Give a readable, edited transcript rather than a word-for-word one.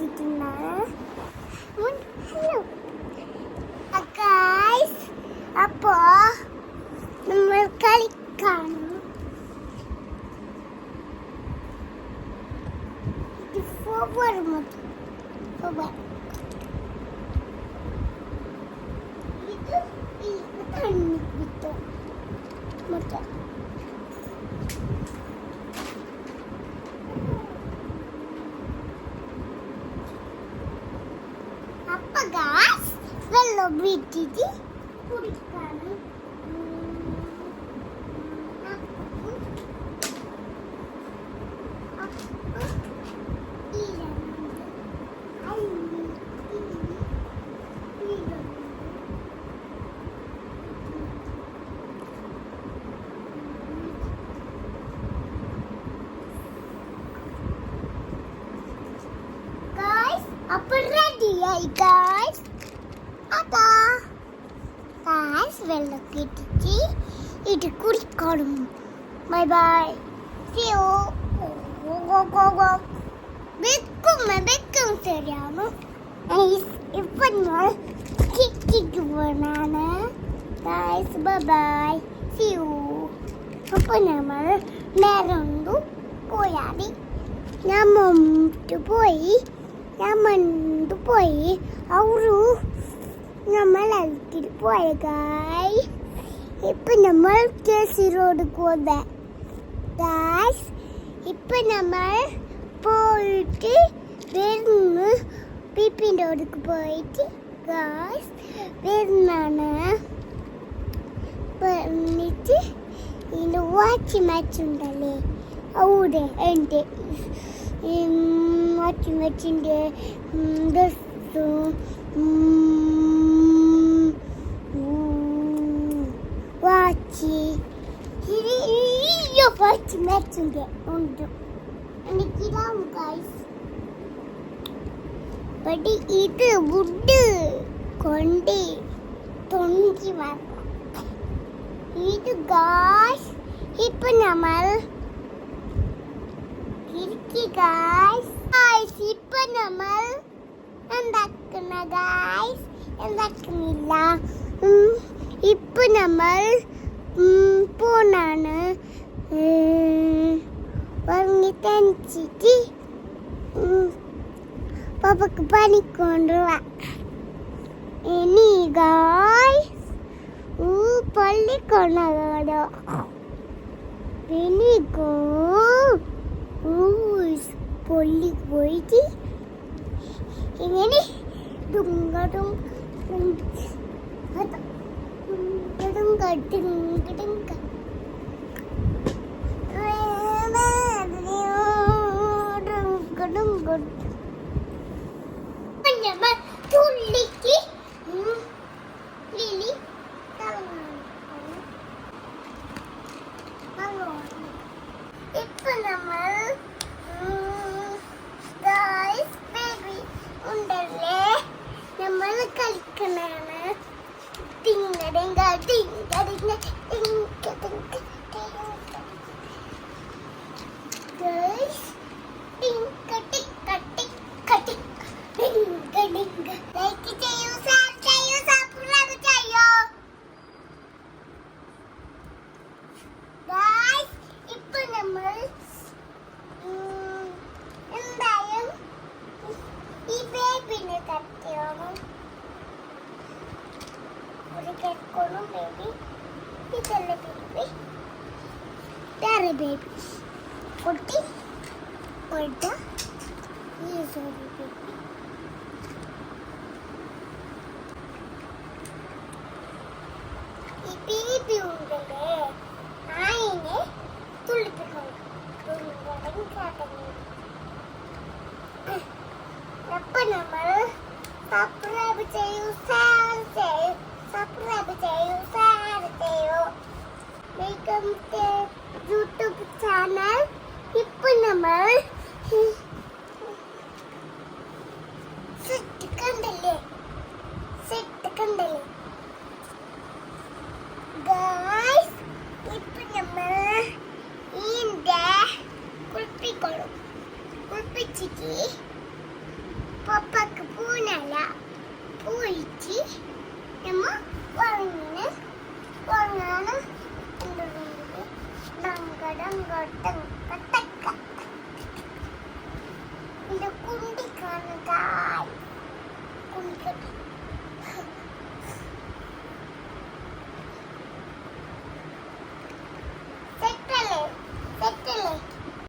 എത്തിയിട്ടുണ്ട്. Hello guys, അപ്പോ നമ്മൾ കളിക്കാണ്. ഫോർവേഡ് മതി. ഇത് തണ്ണി കിട്ടും മൊത്തം. അപ്പൊ ഗൈസ് വെള്ളം വീട്ടിട്ട് കുടിക്കാണ്. അപ്പൊ റെഡിയായി ഗൈസ്. അതാ ഗൈസ് വെള്ളമൊക്കെ ഇട്ടിട്ട് ഇത് കുടിക്കണം. Bye bye, see you. വെക്കും ശരിയാണ്. ഇപ്പൊ ഞാൻ കിട്ടിക്ക് പോണാണ് guys. Bye bye, see you. അപ്പൊ നമ്മൾ നേരം പോയാൽ ഞാൻ മുമ്പ് പോയി അവരു നമ്മളത്തിൽ പോയ ഗായ്. ഇപ്പൊ നമ്മൾ കേസി റോഡ് പോകുന്ന ഗായ്സ്. ഇപ്പൊ നമ്മൾ പോയിട്ട് വരുന്നു. പിപ്പിൻ്റെ അടുക്ക് പോയിട്ട് ഗായ്സ് വരുന്നാണ്. എന്നിട്ട് ഇതിൻ്റെ വാച്ച് മാച്ച് ഉണ്ടല്ലേ, അവിടെ എൻ്റെ വാച്ചിൻ്റെ ഡ്രസ്സും വാച്ച് വാച്ച് മാച്ചിൻ്റെ ഉണ്ട് എനിക്കിതാവും ഗൈസ്. പക്ഷേ ഇത് വുഡ് കൊണ്ട് തൊണ്ടി വരണം. ഇത് ഗൈസ് ഇപ്പൊ നമ്മൾ ഇപ്പൊ നമ്മൾ എന്താക്കുന്നില്ല. ഇപ്പൊ നമ്മൾ പോണാണ്. വാങ്ങി തനിച്ചിട്ട് പപ്പക്ക് പണിക്കൊണ്ടുവാ. ഇനി ഗായ്സ് പള്ളിക്കൊണ്ടോ ഇനി പൊള്ളി പോയിട്ട് ഇങ്ങനെ ഡുങ്കടും തുള്ളിക്ക് ലിലി ഇപ്പൊ നമ്മൾ ഉണ്ടല്ലേ നമ്മൾ കളിക്കണാണ്. ഇപ്പൊ നമ്മൾ എന്തായാലും ഈ ബേബിനെ തട്ടിയോണം. ഒരു കേൾക്കണം ബേബി. ഇതല്ല ബേബി, വേറെ ബേബി കുട്ടി പോയിട്ട് ഈ സോറി ബേബി. ഈ ബേബി ഉണ്ടല്ലേ അതിനെ തുള്ളിപ്പിക്കണം. അപ്പൊ നമ്മൾ സബ്സ്ക്രൈബ് ചെയ്യൂ, ഷെയർ ചെയ്യൂ, സബ്സ്ക്രൈബ് ചെയ്യൂ, ഷെയർ ചെയ്യൂ. Welcome to YouTube channel. ഇപ്പൊ നമ്മൾ സെറ്റ് കണ്ടല്ലേ ഗായ്സ്. ഇപ്പൊ നമ്മൾ ഇതിന്റെ കുളിപ്പിച്ചിട്ട് പപ്പക്ക് പൂനല്ല പൂയിച്ച് നമ്മ ഉറങ്ങിന് ഉറങ്ങാണ് ഡങ്ക ഡങ്ക ഡങ്ക